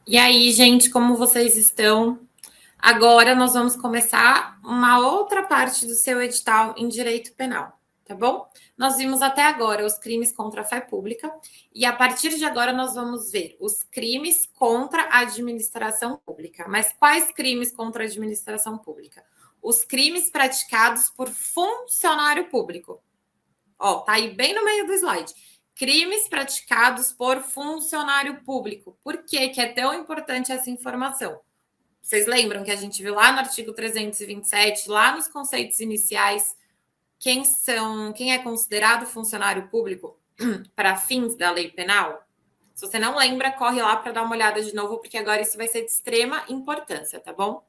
E aí, gente, como vocês estão? Agora nós vamos começar uma outra parte do seu edital em direito penal, tá bom? Nós vimos até agora os crimes contra a fé pública e a partir de agora nós vamos ver os crimes contra a administração pública. Mas quais crimes contra a administração pública? Os crimes praticados por funcionário público. Ó, tá aí bem no meio do slide. Crimes praticados por funcionário público. Por que que é tão importante essa informação? Vocês lembram que a gente viu lá no artigo 327, lá nos conceitos iniciais, quem é considerado funcionário público para fins da lei penal? Se você não lembra, corre lá para dar uma olhada de novo, porque agora isso vai ser de extrema importância, tá bom?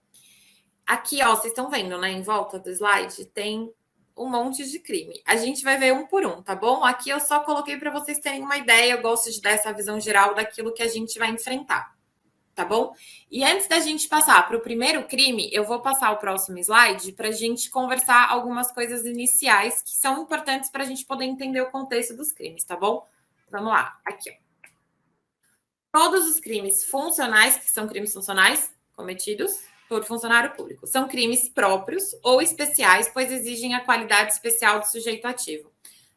Aqui, ó, vocês estão vendo, né? Em volta do slide tem um monte de crime. A gente vai ver um por um, tá bom? Aqui eu só coloquei para vocês terem uma ideia. Eu gosto de dar essa visão geral daquilo que a gente vai enfrentar, tá bom? E antes da gente passar para o primeiro crime, eu vou passar o próximo slide para a gente conversar algumas coisas iniciais que são importantes para a gente poder entender o contexto dos crimes, tá bom? Vamos lá, aqui, ó. Todos os crimes funcionais, que são crimes funcionais cometidos por funcionário público, são crimes próprios ou especiais, pois exigem a qualidade especial do sujeito ativo.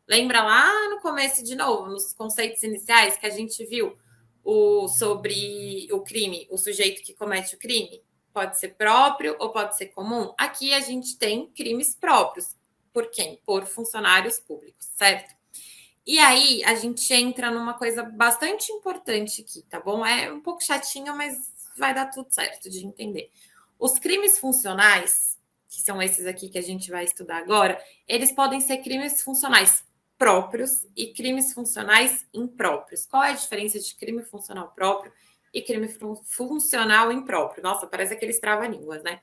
Lembra lá no começo, de novo, nos conceitos iniciais que a gente viu sobre o crime, o sujeito que comete o crime? Pode ser próprio ou pode ser comum? Aqui a gente tem crimes próprios. Por quem? Por funcionários públicos, certo? E aí a gente entra numa coisa bastante importante aqui, tá bom? É um pouco chatinho, mas vai dar tudo certo de entender. Os crimes funcionais, que são esses aqui que a gente vai estudar agora, eles podem ser crimes funcionais próprios e crimes funcionais impróprios. Qual é a diferença de crime funcional próprio e crime funcional impróprio? Nossa, parece aqueles trava-línguas, né?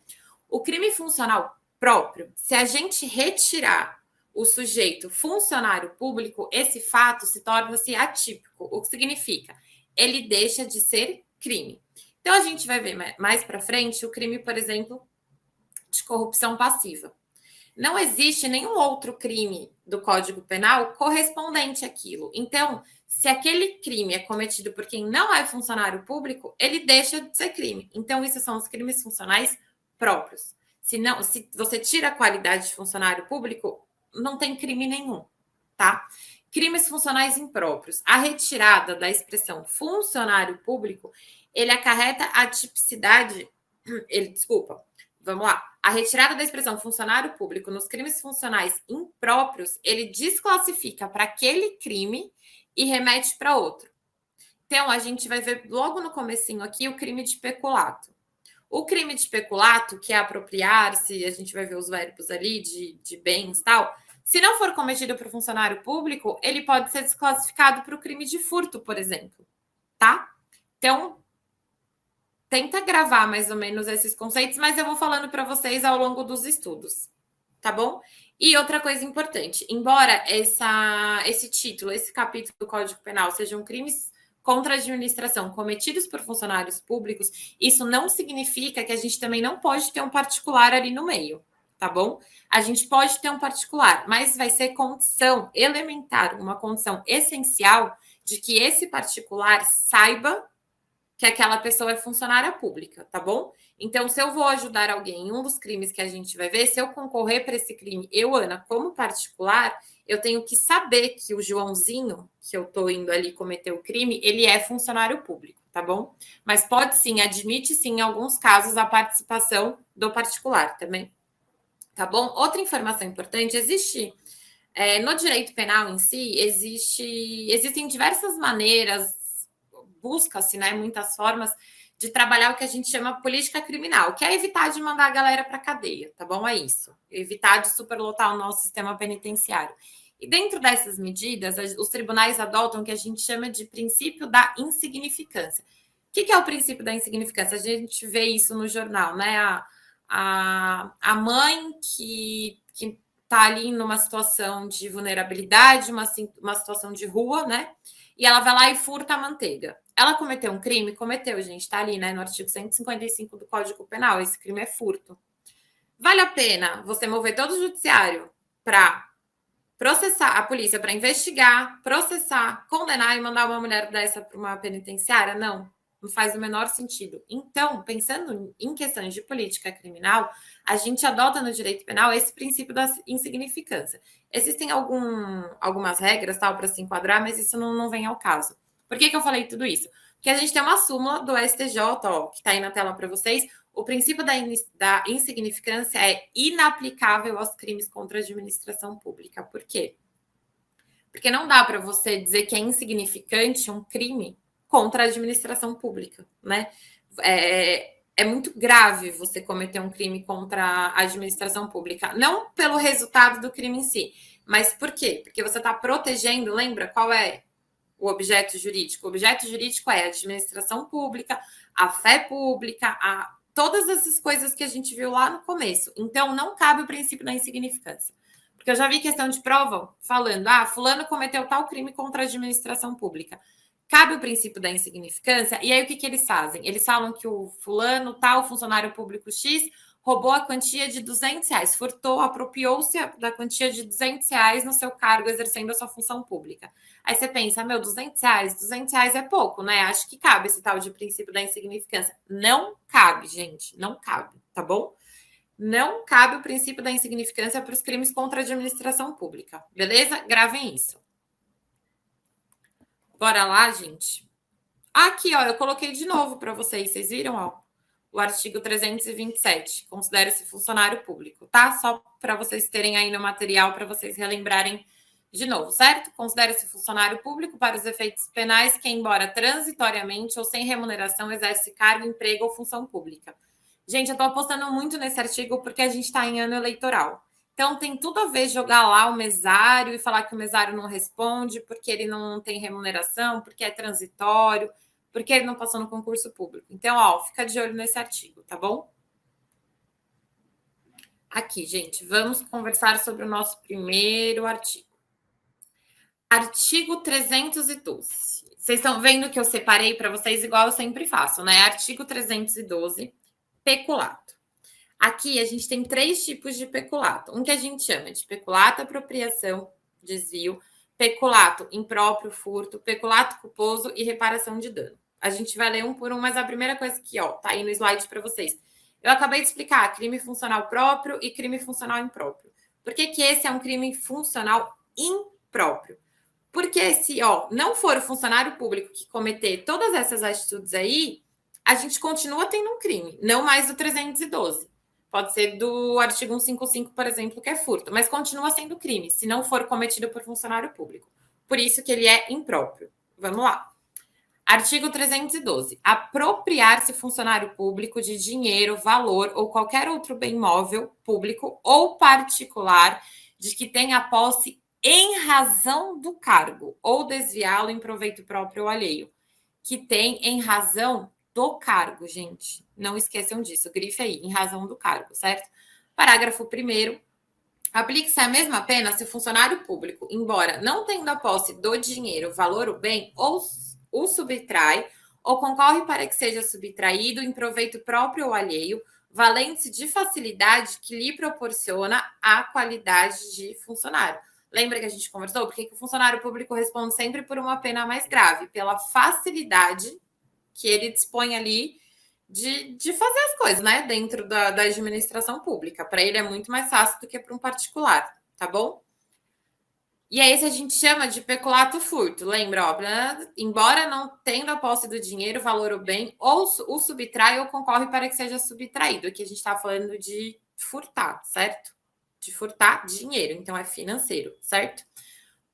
O crime funcional próprio, se a gente retirar o sujeito funcionário público, esse fato se torna-se atípico. O que significa? Ele deixa de ser crime. Então, a gente vai ver mais para frente o crime, por exemplo, de corrupção passiva. Não existe nenhum outro crime do Código Penal correspondente àquilo. Então, se aquele crime é cometido por quem não é funcionário público, ele deixa de ser crime. Então, isso são os crimes funcionais próprios. Se você tira a qualidade de funcionário público, não tem crime nenhum, tá? Crimes funcionais impróprios. A retirada da expressão funcionário público, ele acarreta a tipicidade, vamos lá. A retirada da expressão funcionário público nos crimes funcionais impróprios, ele desclassifica para aquele crime e remete para outro. Então, a gente vai ver logo no comecinho aqui o crime de peculato. O crime de peculato, que é apropriar-se, a gente vai ver os verbos ali de bens e tal, se não for cometido por funcionário público, ele pode ser desclassificado para o crime de furto, por exemplo, tá? Então, tenta gravar mais ou menos esses conceitos, mas eu vou falando para vocês ao longo dos estudos, tá bom? E outra coisa importante, embora esse título, esse capítulo do Código Penal sejam crimes contra a administração cometidos por funcionários públicos, isso não significa que a gente também não pode ter um particular ali no meio, tá bom? A gente pode ter um particular, mas vai ser condição elementar, uma condição essencial de que esse particular saiba que aquela pessoa é funcionária pública, tá bom? Então, se eu vou ajudar alguém em um dos crimes que a gente vai ver, se eu concorrer para esse crime, eu, Ana, como particular, eu tenho que saber que o Joãozinho, que eu tô indo ali cometer o crime, ele é funcionário público, tá bom? Mas pode sim, admite sim, em alguns casos, a participação do particular também, tá bom? Outra informação importante, no direito penal em si, existem diversas maneiras, busca-se, né, muitas formas de trabalhar o que a gente chama política criminal, que é evitar de mandar a galera para a cadeia, tá bom? É isso. Evitar de superlotar o nosso sistema penitenciário. E dentro dessas medidas, os tribunais adotam o que a gente chama de princípio da insignificância. O que é o princípio da insignificância? A gente vê isso no jornal, né? A mãe que está ali numa situação de vulnerabilidade, uma situação de rua, né? E ela vai lá e furta a manteiga. Ela cometeu um crime? Cometeu, gente. Tá ali, né? No artigo 155 do Código Penal. Esse crime é furto. Vale a pena você mover todo o judiciário para processar a polícia, para investigar, processar, condenar e mandar uma mulher dessa para uma penitenciária? Não. Não faz o menor sentido. Então, pensando em questões de política criminal, a gente adota no direito penal esse princípio da insignificância. Existem algumas regras tal para se enquadrar, mas isso não vem ao caso. Por que eu falei tudo isso? Porque a gente tem uma súmula do STJ, ó, que está aí na tela para vocês. O princípio da insignificância é inaplicável aos crimes contra a administração pública. Por quê? Porque não dá para você dizer que é insignificante um crime contra a administração pública, né? É muito grave você cometer um crime contra a administração pública. Não pelo resultado do crime em si, mas por quê? Porque você está protegendo, lembra qual é o objeto jurídico? O objeto jurídico é a administração pública, a fé pública, todas essas coisas que a gente viu lá no começo. Então, não cabe o princípio da insignificância. Porque eu já vi questão de prova falando, fulano cometeu tal crime contra a administração pública. Cabe o princípio da insignificância, e aí o que eles fazem? Eles falam que o fulano, tal funcionário público X, roubou a quantia de R$200, furtou, apropriou-se da quantia de R$200 no seu cargo, exercendo a sua função pública. Aí você pensa, R$200 é pouco, né? Acho que cabe esse tal de princípio da insignificância. Não cabe, gente, não cabe, tá bom? Não cabe o princípio da insignificância para os crimes contra a administração pública, beleza? Gravem isso. Bora lá, gente. Aqui, ó, eu coloquei de novo para vocês viram, ó? O artigo 327, considera-se funcionário público, tá? Só para vocês terem aí no material, para vocês relembrarem de novo, certo? Considera-se funcionário público para os efeitos penais que, embora transitoriamente ou sem remuneração, exerce cargo, emprego ou função pública. Gente, eu estou apostando muito nesse artigo porque a gente está em ano eleitoral. Então, tem tudo a ver jogar lá o mesário e falar que o mesário não responde porque ele não tem remuneração, porque é transitório, porque ele não passou no concurso público. Então, ó, fica de olho nesse artigo, tá bom? Aqui, gente, vamos conversar sobre o nosso primeiro artigo. Artigo 312. Vocês estão vendo que eu separei para vocês igual eu sempre faço, né? Artigo 312, peculato. Aqui a gente tem 3 tipos de peculato. Um que a gente chama de peculato, apropriação, desvio, peculato impróprio, furto, peculato culposo e reparação de dano. A gente vai ler um por um, mas a primeira coisa que, ó, tá aí no slide para vocês. Eu acabei de explicar crime funcional próprio e crime funcional impróprio. Por que esse é um crime funcional impróprio? Porque se, ó, não for o funcionário público que cometer todas essas atitudes aí, a gente continua tendo um crime, não mais do 312. Pode ser do artigo 155, por exemplo, que é furto, mas continua sendo crime, se não for cometido por funcionário público. Por isso que ele é impróprio. Vamos lá. Artigo 312. Apropriar-se funcionário público de dinheiro, valor ou qualquer outro bem móvel, público ou particular, de que tenha posse em razão do cargo, ou desviá-lo em proveito próprio ou alheio. Que tem em razão do cargo, gente. Não esqueçam disso, grife aí, em razão do cargo, certo? Parágrafo 1º. Aplique-se a mesma pena se o funcionário público, embora não tendo a posse do dinheiro, valor ou bem, ou o subtrai, ou concorre para que seja subtraído em proveito próprio ou alheio, valendo-se de facilidade que lhe proporciona a qualidade de funcionário. Lembra que a gente conversou? Porque o funcionário público responde sempre por uma pena mais grave, pela facilidade que ele dispõe ali de fazer as coisas, né? Dentro da administração pública. Para ele é muito mais fácil do que para um particular, tá bom? E é esse a gente chama de peculato furto. Lembra, ó, embora não tendo a posse do dinheiro, valor ou bem, ou o subtrai ou concorre para que seja subtraído. Aqui a gente está falando de furtar, certo? De furtar dinheiro, então é financeiro, certo?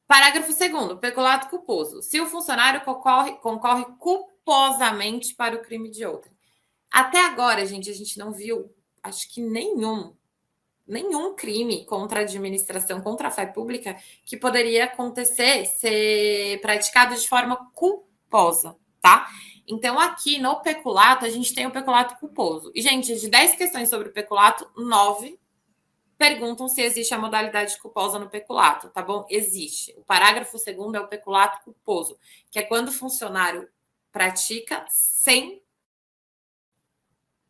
Parágrafo 2º, peculato culposo. Se o funcionário concorre culposamente para o crime de outrem. Até agora, gente, a gente não viu, acho que nenhum crime contra a administração, contra a fé pública, que poderia acontecer, ser praticado de forma culposa, tá? Então, aqui no peculato, a gente tem o peculato culposo. E, gente, de 10 questões sobre o peculato, 9 perguntam se existe a modalidade culposa no peculato, tá bom? Existe. O parágrafo 2º é o peculato culposo, que é quando o funcionário pratica sem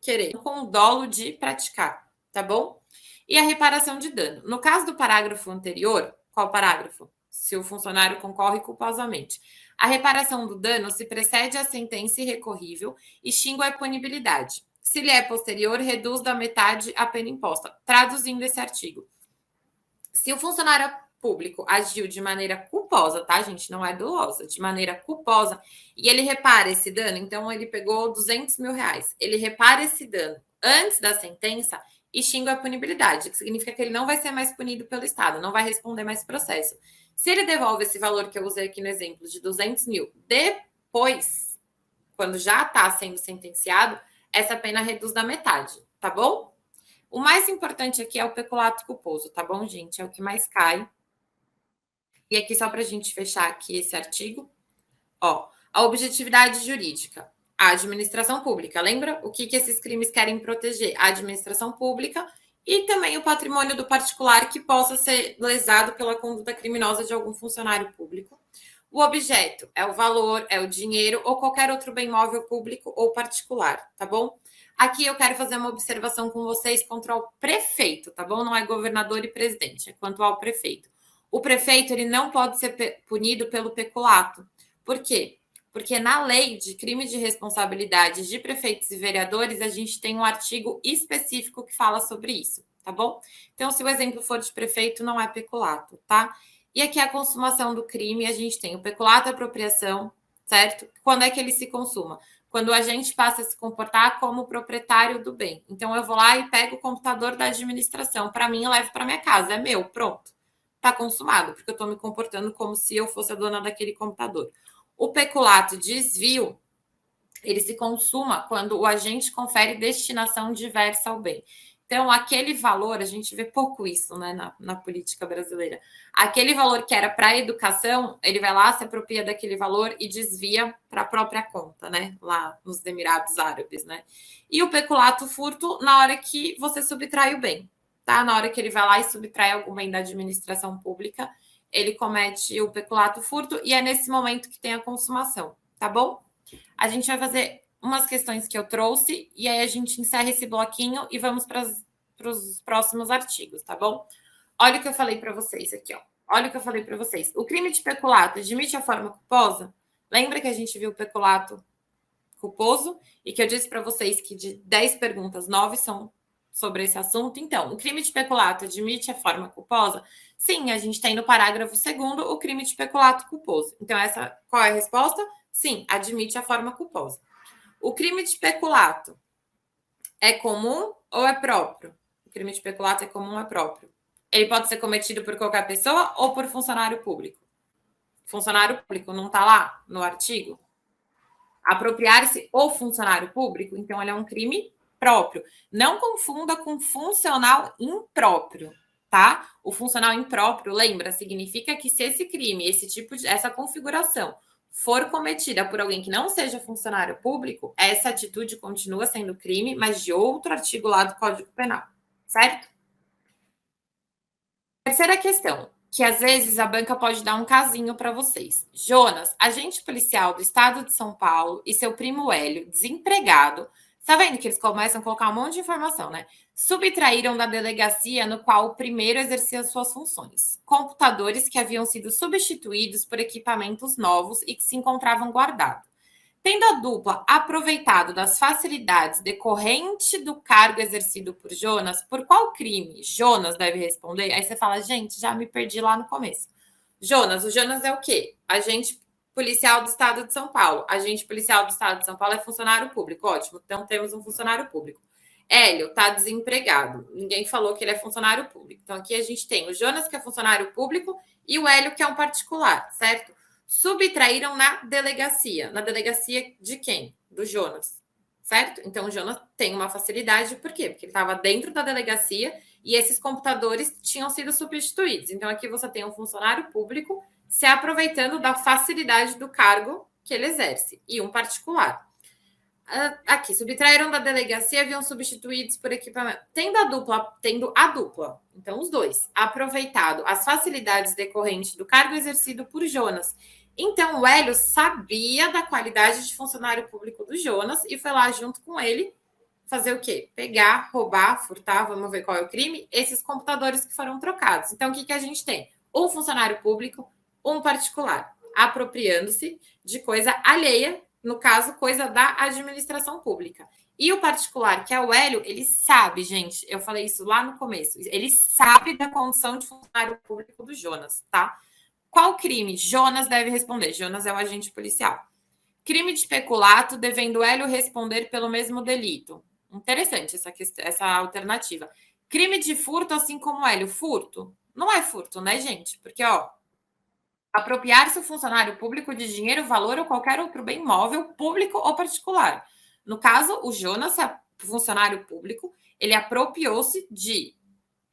querer, com o dolo de praticar, tá bom? E a reparação de dano. No caso do parágrafo anterior, qual parágrafo? se o funcionário concorre culposamente. A reparação do dano se precede a sentença irrecorrível, extingue a punibilidade. Se lhe é posterior, reduz da metade a pena imposta. Traduzindo esse artigo. Se o funcionário público agiu de maneira culposa, tá, gente? Não é dolosa, de maneira culposa, e ele repara esse dano, então ele pegou 200 mil reais, ele repara esse dano antes da sentença, extingue a punibilidade, que significa que ele não vai ser mais punido pelo Estado, não vai responder mais processo. Se ele devolve esse valor que eu usei aqui no exemplo de 200 mil depois, quando já está sendo sentenciado, essa pena reduz da metade, tá bom? O mais importante aqui é o peculato culposo, tá bom, gente? É o que mais cai. E aqui, só para a gente fechar aqui esse artigo, ó, a objetividade jurídica, a administração pública. Lembra o que esses crimes querem proteger? A administração pública e também o patrimônio do particular que possa ser lesado pela conduta criminosa de algum funcionário público. O objeto é o valor, é o dinheiro ou qualquer outro bem móvel público ou particular, tá bom? Aqui eu quero fazer uma observação com vocês contra o prefeito, tá bom? Não é governador e presidente, é quanto ao prefeito. O prefeito ele não pode ser punido pelo peculato. Por quê? Porque na lei de crime de responsabilidade de prefeitos e vereadores, a gente tem um artigo específico que fala sobre isso, tá bom? Então, se o exemplo for de prefeito, não é peculato, tá? E aqui a consumação do crime, a gente tem o peculato e apropriação, certo? Quando é que ele se consuma? Quando a gente passa a se comportar como proprietário do bem. Então, eu vou lá e pego o computador da administração, para mim, eu levo para minha casa, é meu, pronto. Está consumado, porque eu estou me comportando como se eu fosse a dona daquele computador. O peculato desvio, ele se consuma quando o agente confere destinação diversa ao bem. Então, aquele valor, a gente vê pouco isso, né, na política brasileira. Aquele valor que era para a educação, ele vai lá, se apropria daquele valor e desvia para a própria conta, né, lá nos Emirados Árabes, né. E o peculato furto, na hora que você subtrai o bem, tá? Na hora que ele vai lá e subtrai algum bem da administração pública, ele comete o peculato furto e é nesse momento que tem a consumação, tá bom? A gente vai fazer umas questões que eu trouxe e aí a gente encerra esse bloquinho e vamos para os próximos artigos, tá bom? Olha o que eu falei para vocês aqui, ó. Olha o que eu falei para vocês. O crime de peculato admite a forma culposa? Lembra que a gente viu o peculato culposo e que eu disse para vocês que de 10 perguntas, 9 são sobre esse assunto? Então, o crime de peculato admite a forma culposa? Sim, a gente tem no parágrafo 2º o crime de peculato culposo. Então, qual é a resposta? Sim, admite a forma culposa. O crime de peculato é comum ou é próprio? O crime de peculato é comum ou é próprio? Ele pode ser cometido por qualquer pessoa ou por funcionário público? Funcionário público não está lá no artigo? Apropriar-se o funcionário público, então ele é um crime próprio. Não confunda com funcional impróprio, tá? O funcional impróprio, lembra, significa que se esse crime, essa configuração for cometida por alguém que não seja funcionário público, essa atitude continua sendo crime, mas de outro artigo lá do Código Penal, certo? Terceira questão, que às vezes a banca pode dar um casinho para vocês. Jonas, agente policial do estado de São Paulo e seu primo Hélio, desempregado, tá vendo que eles começam a colocar um monte de informação, né? Subtraíram da delegacia no qual o primeiro exercia suas funções. Computadores que haviam sido substituídos por equipamentos novos e que se encontravam guardados. Tendo a dupla aproveitado das facilidades decorrente do cargo exercido por Jonas, por qual crime Jonas deve responder? Aí você fala, gente, já me perdi lá no começo. Jonas, o Jonas é o quê? Agente policial do estado de São Paulo. Agente policial do estado de São Paulo é funcionário público. Ótimo, então temos um funcionário público. Hélio está desempregado. Ninguém falou que ele é funcionário público. Então aqui a gente tem o Jonas, que é funcionário público, e o Hélio, que é um particular, certo? Subtraíram na delegacia. Na delegacia de quem? Do Jonas, certo? Então, o Jonas tem uma facilidade, por quê? Porque ele estava dentro da delegacia e esses computadores tinham sido substituídos. Então, aqui você tem um funcionário público se aproveitando da facilidade do cargo que ele exerce, e um particular. Aqui, subtraíram da delegacia, haviam substituídos por equipamento. Tendo a dupla, então os dois, aproveitado as facilidades decorrentes do cargo exercido por Jonas. Então, o Hélio sabia da qualidade de funcionário público do Jonas e foi lá junto com ele fazer o quê? Pegar, roubar, furtar, vamos ver qual é o crime, esses computadores que foram trocados. Então, o que a gente tem? Um funcionário público Um particular, apropriando-se de coisa alheia, no caso, coisa da administração pública. E o particular, que é o Hélio, ele sabe, gente, eu falei isso lá no começo, ele sabe da condição de funcionário público do Jonas, tá? Qual crime Jonas deve responder? Jonas é o agente policial. Crime de peculato, devendo Hélio responder pelo mesmo delito. Interessante essa alternativa. Crime de furto, assim como Hélio. Furto? Não é furto, né, gente? Porque, ó, apropriar-se o funcionário público de dinheiro, valor ou qualquer outro bem móvel, público ou particular. No caso, o Jonas, funcionário público, ele apropriou-se de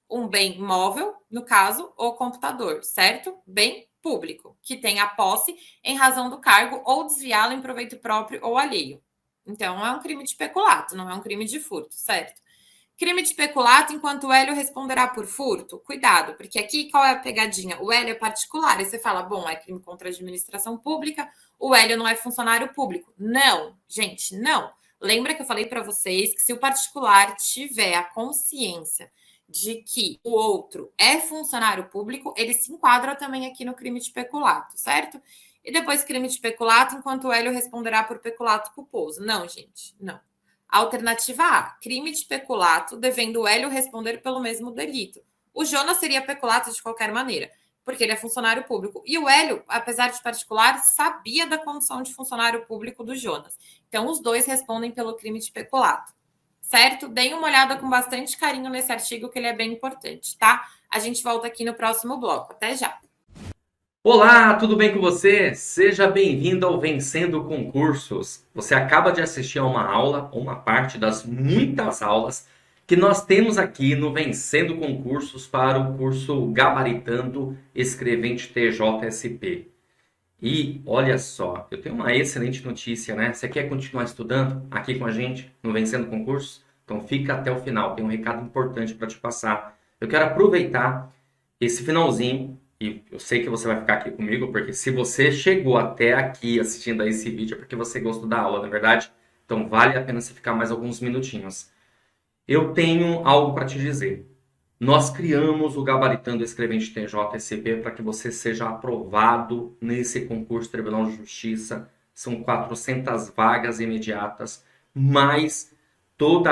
um bem móvel, no caso, o computador, certo? Bem público, que tem a posse em razão do cargo ou desviá-lo em proveito próprio ou alheio. Então, é um crime de peculato, não é um crime de furto, certo? Crime de peculato, enquanto o Hélio responderá por furto. Cuidado, porque aqui qual é a pegadinha? O Hélio é particular, e você fala, bom, é crime contra a administração pública, o Hélio não é funcionário público. Não, gente, não. Lembra que eu falei para vocês que se o particular tiver a consciência de que o outro é funcionário público, ele se enquadra também aqui no crime de peculato, certo? E depois crime de peculato, enquanto o Hélio responderá por peculato culposo. Não, gente, não. Alternativa A, crime de peculato, devendo o Hélio responder pelo mesmo delito. O Jonas seria peculato de qualquer maneira, porque ele é funcionário público. E o Hélio, apesar de particular, sabia da condição de funcionário público do Jonas. Então, os dois respondem pelo crime de peculato. Certo? Deem uma olhada com bastante carinho nesse artigo, que ele é bem importante, tá? A gente volta aqui no próximo bloco. Até já! Olá, tudo bem com você? Seja bem-vindo ao Vencendo Concursos. Você acaba de assistir a uma aula, uma parte das muitas aulas que nós temos aqui no Vencendo Concursos para o curso Gabaritando Escrevente TJSP. E olha só, eu tenho uma excelente notícia, né? Você quer continuar estudando aqui com a gente no Vencendo Concursos? Então fica até o final, tem um recado importante para te passar. Eu quero aproveitar esse finalzinho. E eu sei que você vai ficar aqui comigo, porque se você chegou até aqui assistindo a esse vídeo é porque você gostou da aula, não é verdade? Então vale a pena você ficar mais alguns minutinhos. Eu tenho algo para te dizer. Nós criamos o Gabaritando Escrevente TJSP para que você seja aprovado nesse concurso Tribunal de Justiça. São 400 vagas imediatas, mais toda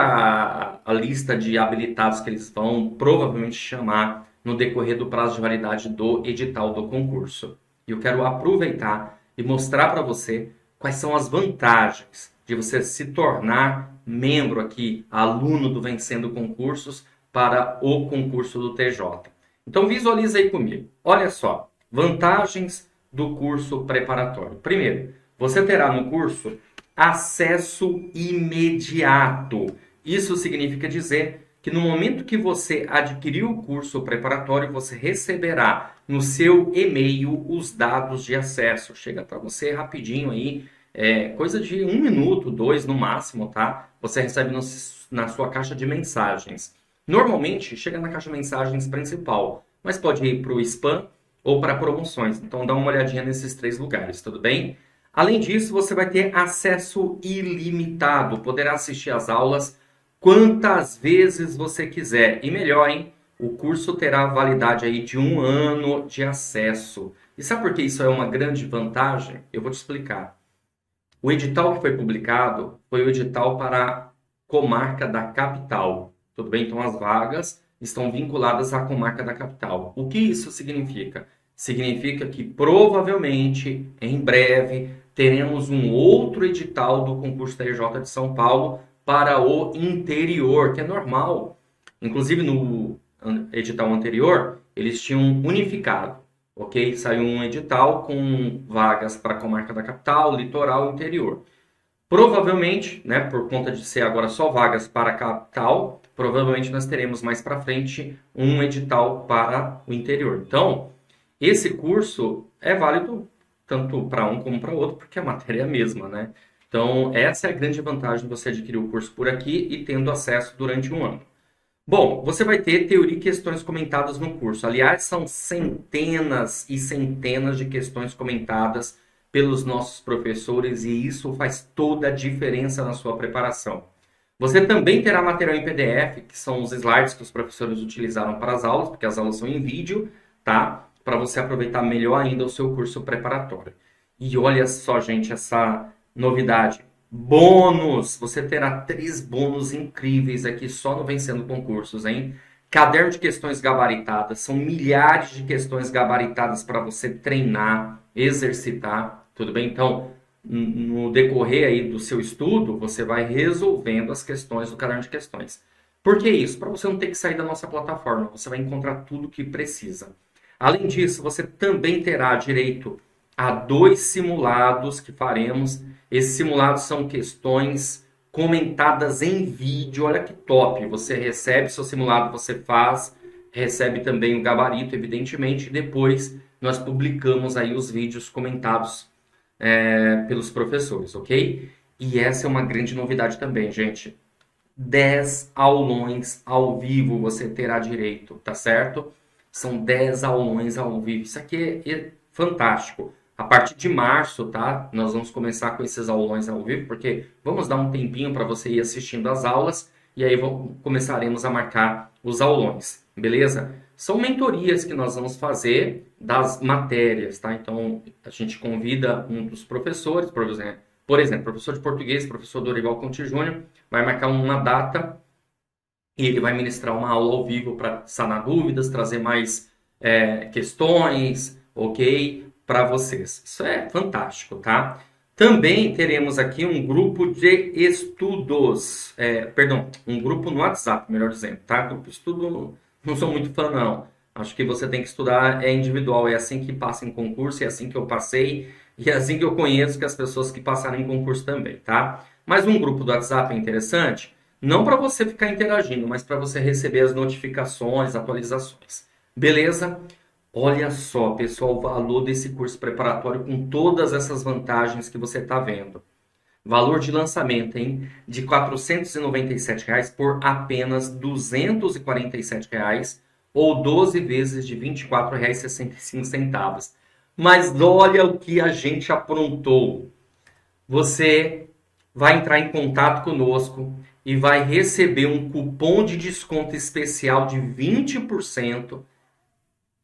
a lista de habilitados que eles vão provavelmente chamar no decorrer do prazo de validade do edital do concurso. E eu quero aproveitar e mostrar para você quais são as vantagens de você se tornar membro aqui, aluno do Vencendo Concursos, para o concurso do TJ. Então visualiza aí comigo. Olha só, vantagens do curso preparatório. Primeiro, você terá no curso acesso imediato. Isso significa dizer que no momento que você adquirir o curso preparatório, você receberá no seu e-mail os dados de acesso. Chega para você rapidinho aí, coisa de 1 minuto, 2 no máximo, tá? Você recebe na sua caixa de mensagens. Normalmente, chega na caixa de mensagens principal, mas pode ir para o spam ou para promoções. Então, dá uma olhadinha nesses 3 lugares, tudo bem? Além disso, você vai ter acesso ilimitado, poderá assistir às aulas quantas vezes você quiser. E melhor, hein? O curso terá validade aí de 1 ano de acesso. E sabe por que isso é uma grande vantagem? Eu vou te explicar. O edital que foi publicado foi o edital para a comarca da capital. Tudo bem? Então as vagas estão vinculadas à comarca da capital. O que isso significa? Significa que provavelmente, em breve, teremos um outro edital do concurso da EJ de São Paulo para o interior, que é normal. Inclusive no edital anterior, eles tinham unificado, ok? Saiu um edital com vagas para a comarca da capital, litoral e interior. Provavelmente, né, por conta de ser agora só vagas para a capital, provavelmente nós teremos mais para frente um edital para o interior. Então, esse curso é válido tanto para um como para outro, porque a matéria é a mesma, né? Então, essa é a grande vantagem de você adquirir o curso por aqui e tendo acesso durante 1 ano. Bom, você vai ter teoria e questões comentadas no curso. Aliás, são centenas e centenas de questões comentadas pelos nossos professores e isso faz toda a diferença na sua preparação. Você também terá material em PDF, que são os slides que os professores utilizaram para as aulas, porque as aulas são em vídeo, tá? para você aproveitar melhor ainda o seu curso preparatório. E olha só, gente, essa novidade. Bônus! Você terá 3 bônus incríveis aqui só no Vencendo Concursos, hein? Caderno de questões gabaritadas. São milhares de questões gabaritadas para você treinar, exercitar, tudo bem? Então, no decorrer aí do seu estudo, você vai resolvendo as questões do caderno de questões. Por que isso? Para você não ter que sair da nossa plataforma. Você vai encontrar tudo o que precisa. Além disso, você também terá direito a 2 simulados que faremos. Esses simulados são questões comentadas em vídeo. Olha que top! Você recebe seu simulado, você faz, recebe também o gabarito, evidentemente, e depois nós publicamos aí os vídeos comentados pelos professores, ok? E essa é uma grande novidade também, gente. 10 aulões ao vivo você terá direito, tá certo? São 10 aulões ao vivo. Isso aqui é fantástico. A partir de março, tá? Nós vamos começar com esses aulões ao vivo, porque vamos dar um tempinho para você ir assistindo as aulas e aí começaremos a marcar os aulões, beleza? São mentorias que nós vamos fazer das matérias, tá? Então, a gente convida um dos professores, por exemplo, professor de português, professor Dorival Conti Júnior, vai marcar uma data e ele vai ministrar uma aula ao vivo para sanar dúvidas, trazer mais questões, ok? Para vocês. Isso é fantástico, tá? Também teremos aqui um grupo de estudos, um grupo no WhatsApp, melhor dizendo, tá? Grupo de estudo, não sou muito fã, não. Acho que você tem que estudar, é individual, é assim que passa em concurso, é assim que eu passei, e é assim que eu conheço que as pessoas que passaram em concurso também, tá? Mas um grupo do WhatsApp é interessante, não para você ficar interagindo, mas para você receber as notificações, atualizações. Beleza? Olha só, pessoal, o valor desse curso preparatório com todas essas vantagens que você está vendo. Valor de lançamento, hein? De R$ 497 por apenas R$ 247 ou 12 vezes de R$ 24,65. Mas olha o que a gente aprontou. Você vai entrar em contato conosco e vai receber um cupom de desconto especial de 20%.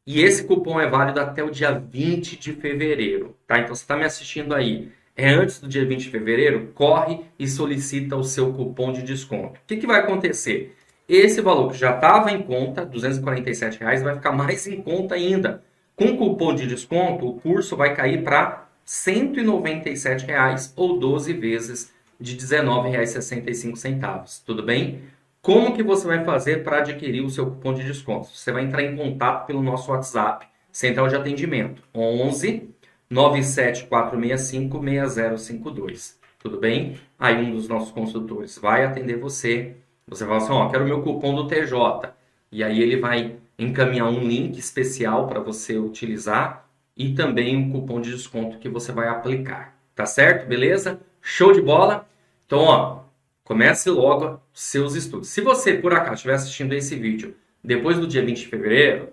E esse cupom é válido até o dia 20 de fevereiro, tá? Então, você está me assistindo aí, é antes do dia 20 de fevereiro, corre e solicita o seu cupom de desconto. O que vai acontecer? Esse valor que já estava em conta, R$ 247, vai ficar mais em conta ainda. Com cupom de desconto, o curso vai cair para R$ 197 ou 12 vezes de R$ 19,65. Tudo bem? Como que você vai fazer para adquirir o seu cupom de desconto? Você vai entrar em contato pelo nosso WhatsApp, Central de Atendimento, 11 97465 6052. Tudo bem? Aí um dos nossos consultores vai atender você. Você fala assim, quero o meu cupom do TJ. E aí ele vai encaminhar um link especial para você utilizar e também um cupom de desconto que você vai aplicar. Tá certo? Beleza? Show de bola? Então, comece logo seus estudos. Se você, por acaso, estiver assistindo esse vídeo depois do dia 20 de fevereiro,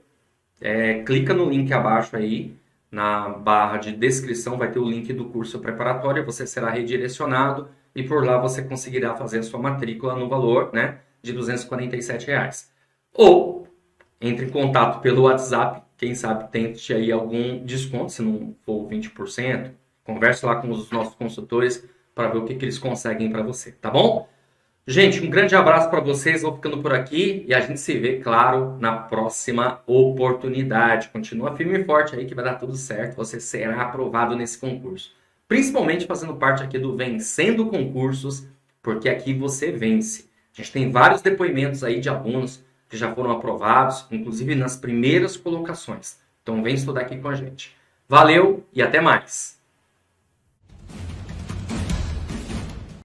clica no link abaixo aí, na barra de descrição, vai ter o link do curso preparatório, você será redirecionado e por lá você conseguirá fazer a sua matrícula no valor, né, de R$ 247. Ou entre em contato pelo WhatsApp, quem sabe tente aí algum desconto, se não for 20%, converse lá com os nossos consultores para ver o que eles conseguem para você, tá bom? Gente, um grande abraço para vocês, vou ficando por aqui e a gente se vê, claro, na próxima oportunidade. Continua firme e forte aí que vai dar tudo certo, você será aprovado nesse concurso. Principalmente fazendo parte aqui do Vencendo Concursos, porque aqui você vence. A gente tem vários depoimentos aí de alunos que já foram aprovados, inclusive nas primeiras colocações. Então vem estudar aqui com a gente. Valeu e até mais!